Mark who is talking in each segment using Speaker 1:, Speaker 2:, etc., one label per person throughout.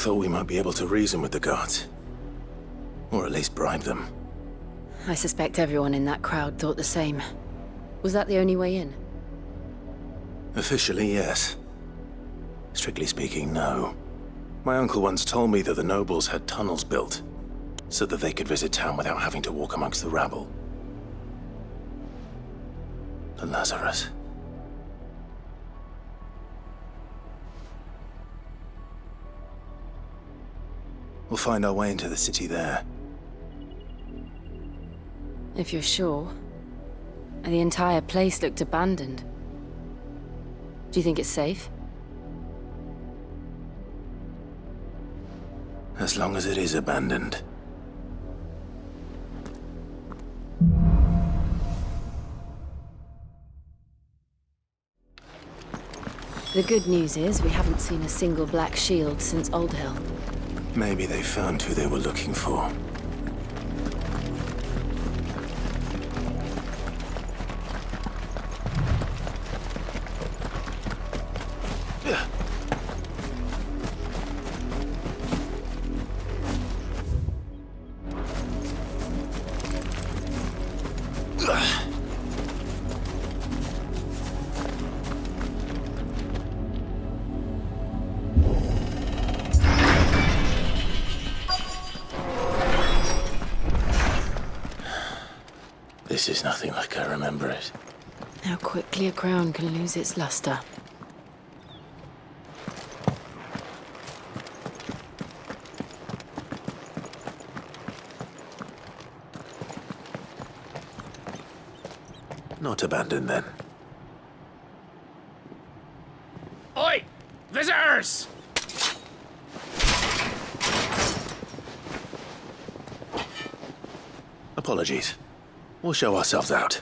Speaker 1: thought we might be able to reason with the guards. Or at least bribe them.
Speaker 2: I suspect everyone in that crowd thought the same. Was that the only way in?
Speaker 1: Officially, yes. Strictly speaking, no. My uncle once told me that the nobles had tunnels built, so that they could visit town without having to walk amongst the rabble. The Lazarus. We'll find our way into the city there.
Speaker 2: If you're sure. The entire place looked abandoned. Do you think it's safe?
Speaker 1: As long as it is abandoned.
Speaker 2: The good news is we haven't seen a single black shield since Old Hill.
Speaker 1: Maybe they found who they were looking for. This is nothing like I remember it.
Speaker 2: How quickly a crown can lose its luster.
Speaker 1: Not abandoned, then.
Speaker 3: Oi! Visitors!
Speaker 1: Apologies. We'll show ourselves out.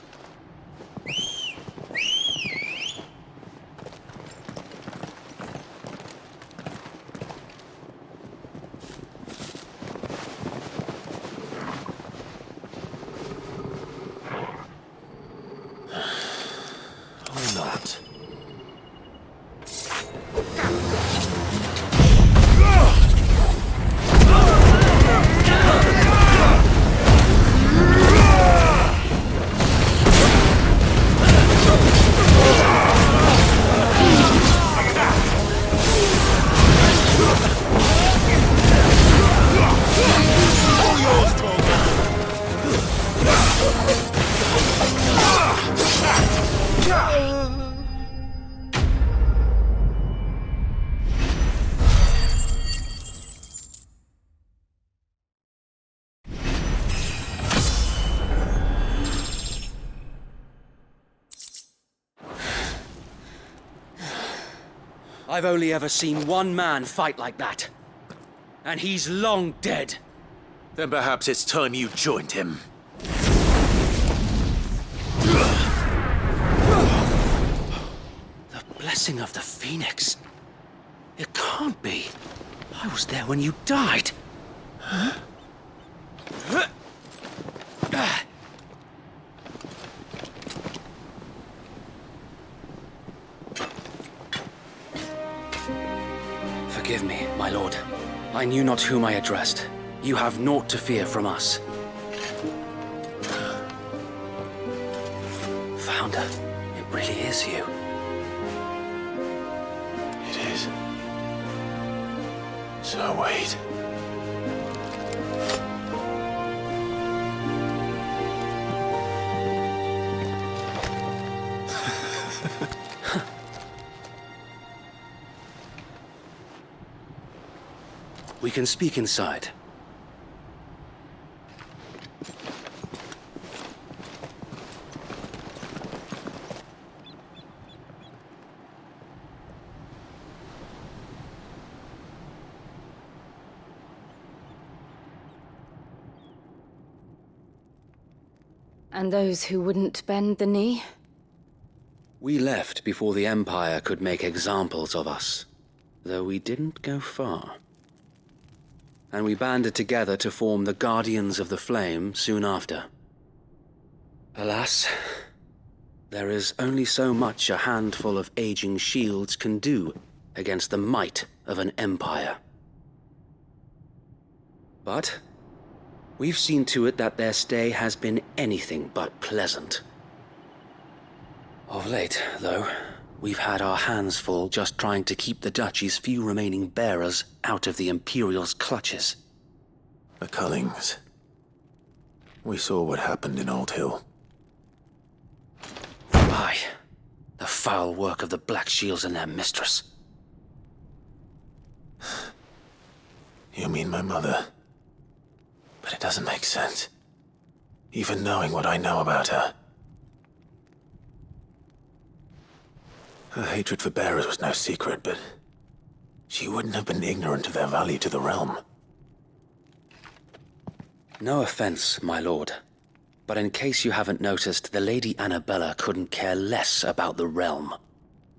Speaker 1: Or not.
Speaker 3: I've only ever seen one man fight like that. And he's long dead.
Speaker 1: Then perhaps it's time you joined him.
Speaker 3: The blessing of the Phoenix. It can't be. I was there when you died. Huh? Forgive me, my lord. I knew not whom I addressed. You have naught to fear from us. Founder, it really is you.
Speaker 1: It is. So wait.
Speaker 3: We can speak inside.
Speaker 2: And those who wouldn't bend the knee?
Speaker 3: We left before the Empire could make examples of us, though we didn't go far. And we banded together to form the Guardians of the Flame soon after. Alas, there is only so much a handful of aging shields can do against the might of an empire. But we've seen to it that their stay has been anything but pleasant. Of late, though, we've had our hands full just trying to keep the Duchy's few remaining bearers out of the Imperial's clutches.
Speaker 1: The Cullings. We saw what happened in Old Hill.
Speaker 3: Aye, the foul work of the Black Shields and their mistress.
Speaker 1: You mean my mother? But it doesn't make sense. Even knowing what I know about her. Her hatred for bearers was no secret, but she wouldn't have been ignorant of their value to the realm.
Speaker 3: No offense, my lord, but in case you haven't noticed, the Lady Annabella couldn't care less about the realm.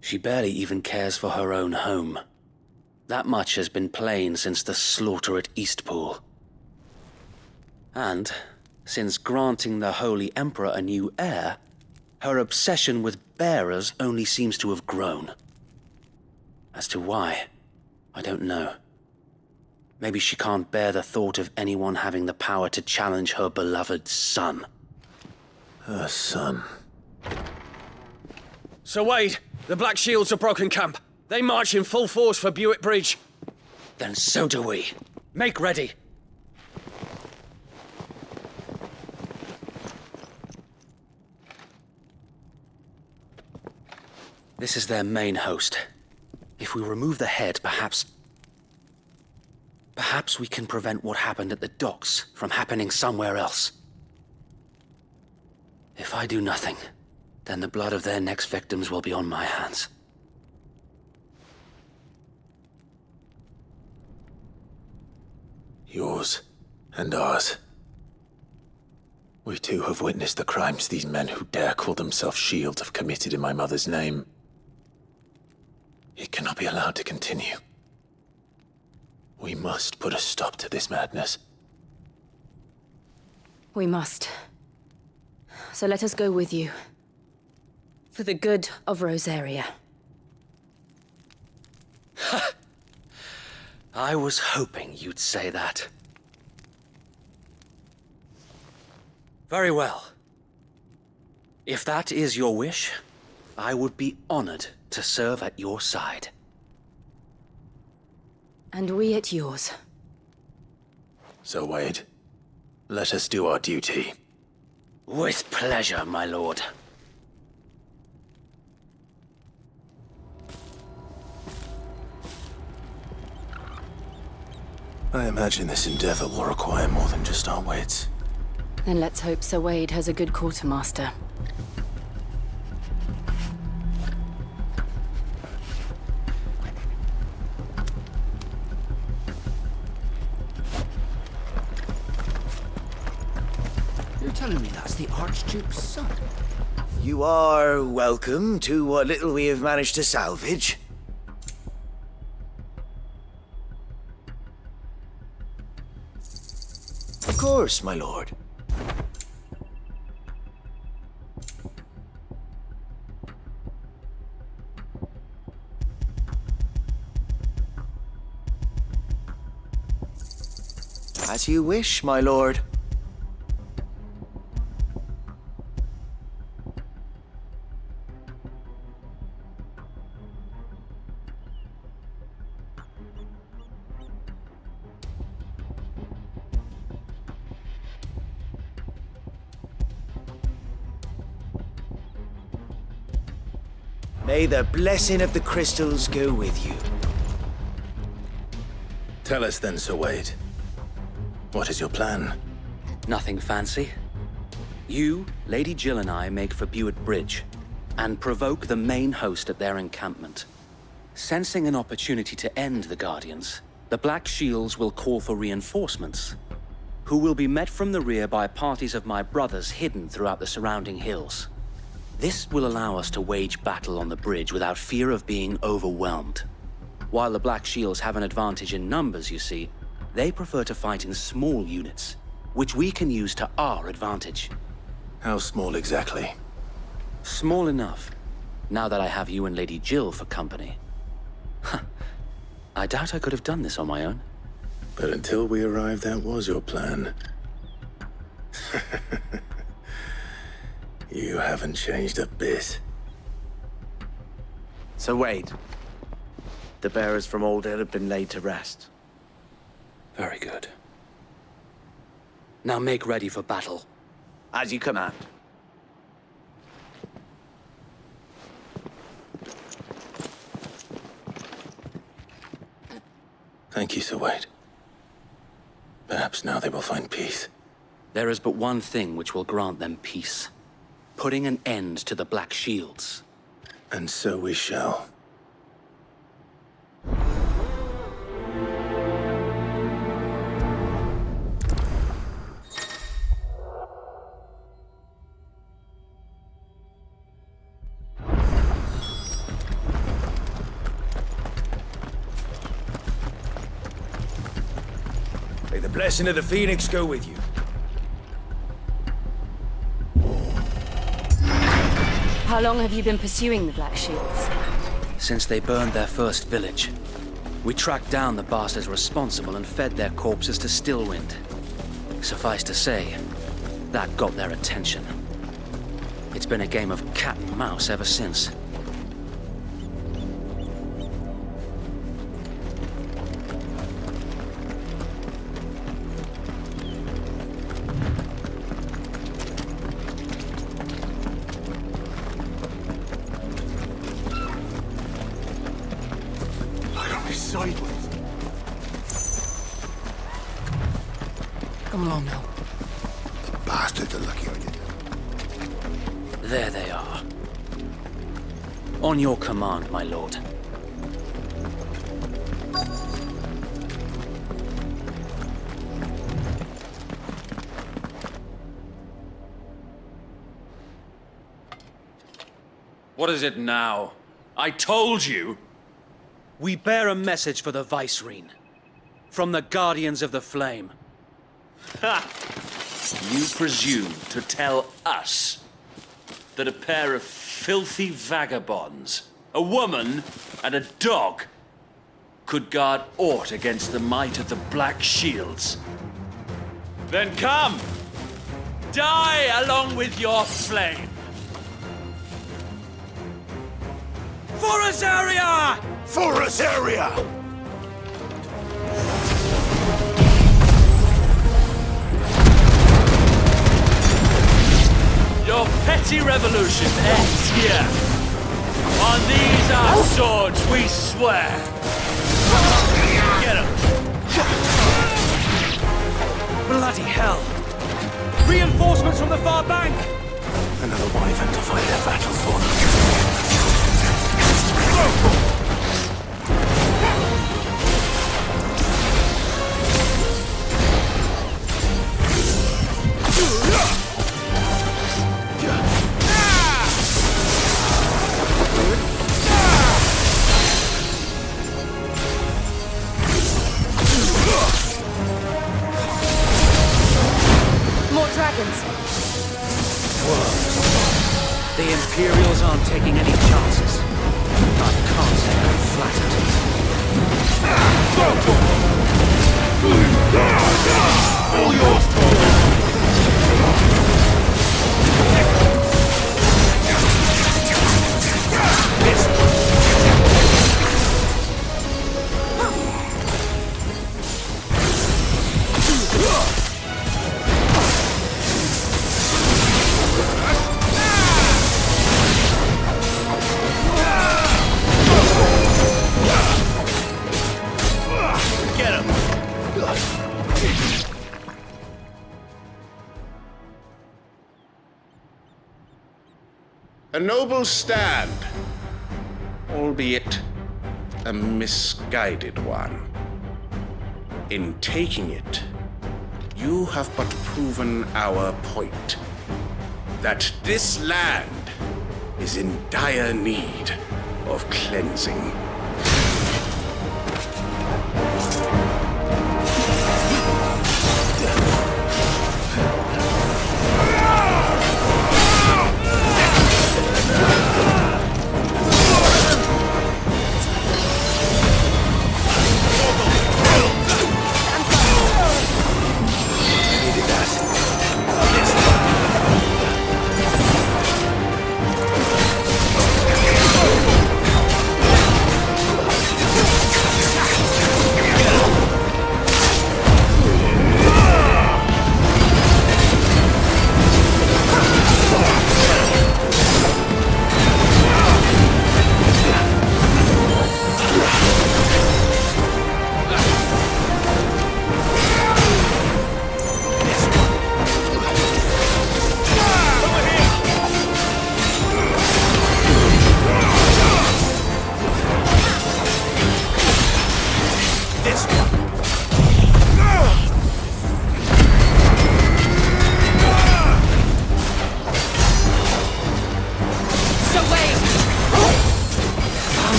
Speaker 3: She barely even cares for her own home. That much has been plain since the slaughter at Eastpool. And, since granting the Holy Emperor a new heir, her obsession with bearers only seems to have grown. As to why, I don't know. Maybe she can't bear the thought of anyone having the power to challenge her beloved son.
Speaker 1: Her son.
Speaker 4: Sir Wade, the Black Shields have broken camp. They march in full force for Buick Bridge.
Speaker 3: Then so do we.
Speaker 4: Make ready.
Speaker 3: This is their main host. If we remove the head, perhaps we can prevent what happened at the docks from happening somewhere else. If I do nothing, then the blood of their next victims will be on my hands.
Speaker 1: Yours and ours. We too have witnessed the crimes these men who dare call themselves Shield have committed in my mother's name. It cannot be allowed to continue. We must put a stop to this madness.
Speaker 2: We must. So let us go with you. For the good of Rosaria.
Speaker 3: I was hoping you'd say that. Very well. If that is your wish, I would be honored to serve at your side.
Speaker 2: And we at yours.
Speaker 1: So, Wade, let us do our duty.
Speaker 3: With pleasure, my lord.
Speaker 1: I imagine this endeavor will require more than just our wits.
Speaker 2: Then let's hope Sir Wade has a good quartermaster.
Speaker 5: You're telling me that's the Archduke's son?
Speaker 6: You are welcome to what little we have managed to salvage. Of course, my lord. As you wish, my lord. May the blessing of the crystals go with you.
Speaker 1: Tell us then, Sir Wade. What is your plan?
Speaker 3: Nothing fancy. You, Lady Jill and I make for Buick Bridge, and provoke the main host at their encampment. Sensing an opportunity to end the Guardians, the Black Shields will call for reinforcements, who will be met from the rear by parties of my brothers hidden throughout the surrounding hills. This will allow us to wage battle on the bridge without fear of being overwhelmed. While the Black Shields have an advantage in numbers, you see, they prefer to fight in small units, which we can use to our advantage.
Speaker 1: How small exactly?
Speaker 3: Small enough, now that I have you and Lady Jill for company. I doubt I could have done this on my own.
Speaker 1: But until we arrived, that was your plan. You haven't changed a bit.
Speaker 6: So Wade, the bearers from Old Hill have been laid to rest.
Speaker 3: Very good. Now make ready for battle.
Speaker 6: As you command.
Speaker 1: Thank you, Sir Wade. Perhaps now they will find peace.
Speaker 3: There is but one thing which will grant them peace. Putting an end to the Black Shields.
Speaker 1: And so we shall.
Speaker 7: May the blessing of the Phoenix go with you.
Speaker 2: How long have you been pursuing the Black Shields?
Speaker 3: Since they burned their first village, we tracked down the bastards responsible and fed their corpses to Stillwind. Suffice to say, that got their attention. It's been a game of cat and mouse ever since.
Speaker 7: Sideways.
Speaker 5: Come along now.
Speaker 7: The bastards are lucky I did.
Speaker 3: There they are. On your command, my lord.
Speaker 4: What is it now? I told you!
Speaker 3: We bear a message for the Vicereine. From the Guardians of the Flame.
Speaker 4: Ha! You presume to tell us that a pair of filthy vagabonds, a woman and a dog, could guard aught against the might of the Black Shields? Then come! Die along with your flame! For Azaria!
Speaker 7: For Azaria!
Speaker 4: Your petty revolution ends here. On these our swords we swear. Get 'em.
Speaker 3: Bloody hell! Reinforcements from the far bank!
Speaker 1: Another wyvern to fight their battles for them.
Speaker 2: More dragons.
Speaker 3: The Imperials aren't taking any chances. I can't say I'm flattered.
Speaker 7: All yours,
Speaker 4: Get 'em.
Speaker 8: A noble stand, albeit a misguided one. In taking it, you have but proven our point, that this land is in dire need of cleansing.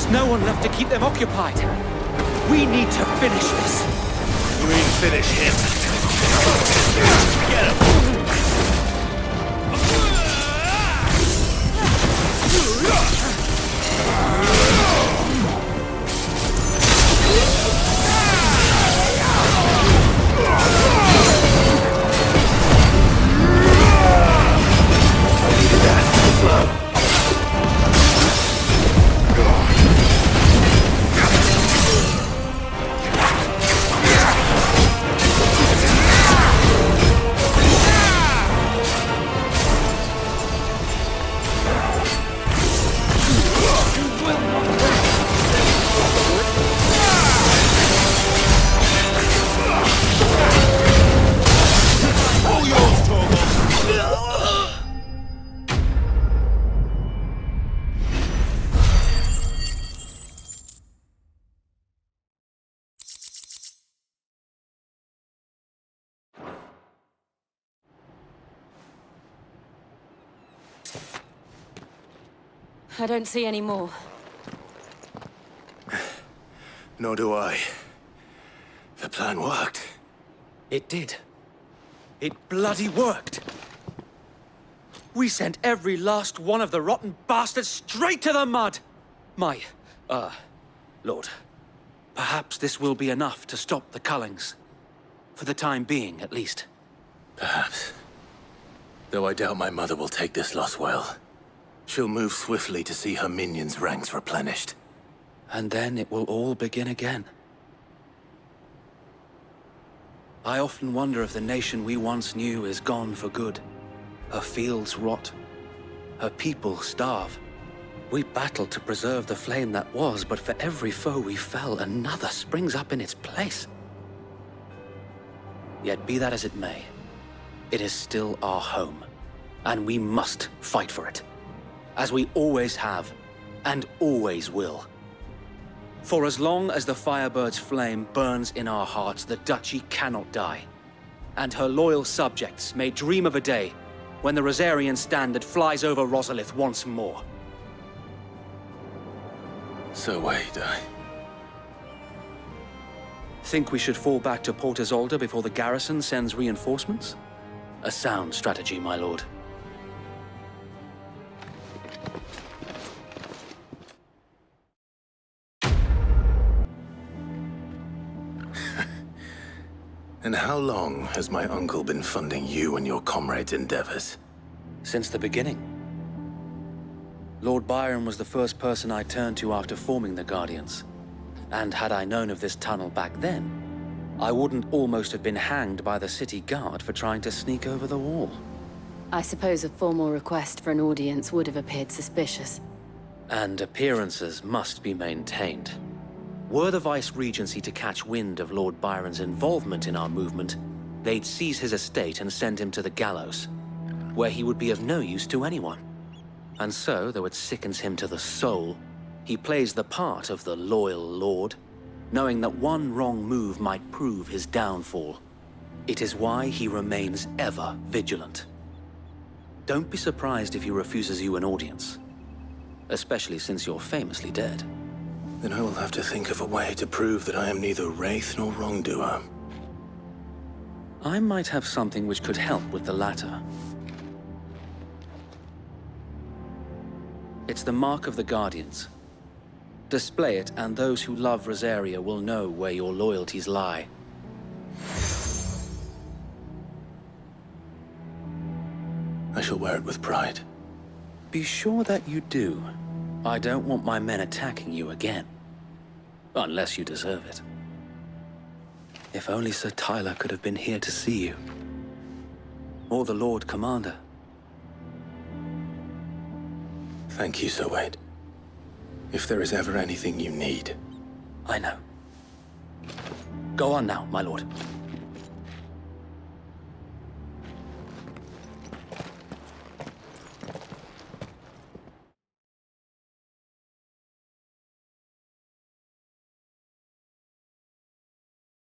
Speaker 3: There's no one left to keep them occupied. We need to finish this.
Speaker 1: You mean finish him?
Speaker 4: Get him!
Speaker 2: I don't see any more.
Speaker 1: Nor do I. The plan worked.
Speaker 3: It did. It bloody worked. We sent every last one of the rotten bastards straight to the mud! My, Lord, perhaps this will be enough to stop the Cullings. For the time being, at least.
Speaker 1: Perhaps. Though I doubt my mother will take this loss well. She'll move swiftly to see her minions' ranks replenished.
Speaker 3: And then it will all begin again. I often wonder if the nation we once knew is gone for good. Her fields rot. Her people starve. We battled to preserve the flame that was, but for every foe we fell, another springs up in its place. Yet be that as it may, it is still our home, and we must fight for it. As we always have, and always will. For as long as the Firebird's flame burns in our hearts, the Duchy cannot die. And her loyal subjects may dream of a day when the Rosarian standard flies over Rosalith once more.
Speaker 1: So wait,
Speaker 3: Think we should fall back to Port Isolde before the garrison sends reinforcements? A sound strategy, my lord.
Speaker 1: And how long has my uncle been funding you and your comrades' endeavors?
Speaker 3: Since the beginning. Lord Byron was the first person I turned to after forming the Guardians. And had I known of this tunnel back then, I wouldn't almost have been hanged by the city guard for trying to sneak over the wall.
Speaker 2: I suppose a formal request for an audience would have appeared suspicious.
Speaker 3: And appearances must be maintained. Were the Vice-Regency to catch wind of Lord Byron's involvement in our movement, they'd seize his estate and send him to the gallows, where he would be of no use to anyone. And so, though it sickens him to the soul, he plays the part of the loyal lord, knowing that one wrong move might prove his downfall. It is why he remains ever vigilant. Don't be surprised if he refuses you an audience, especially since you're famously dead.
Speaker 1: Then I will have to think of a way to prove that I am neither wraith nor wrongdoer.
Speaker 3: I might have something which could help with the latter. It's the mark of the Guardians. Display it, and those who love Rosaria will know where your loyalties lie.
Speaker 1: I shall wear it with pride.
Speaker 3: Be sure that you do. I don't want my men attacking you again. Unless you deserve it. If only Sir Tyler could have been here to see you. Or the Lord Commander.
Speaker 1: Thank you, Sir Wade. If there is ever anything you need.
Speaker 3: I know. Go on now, my lord.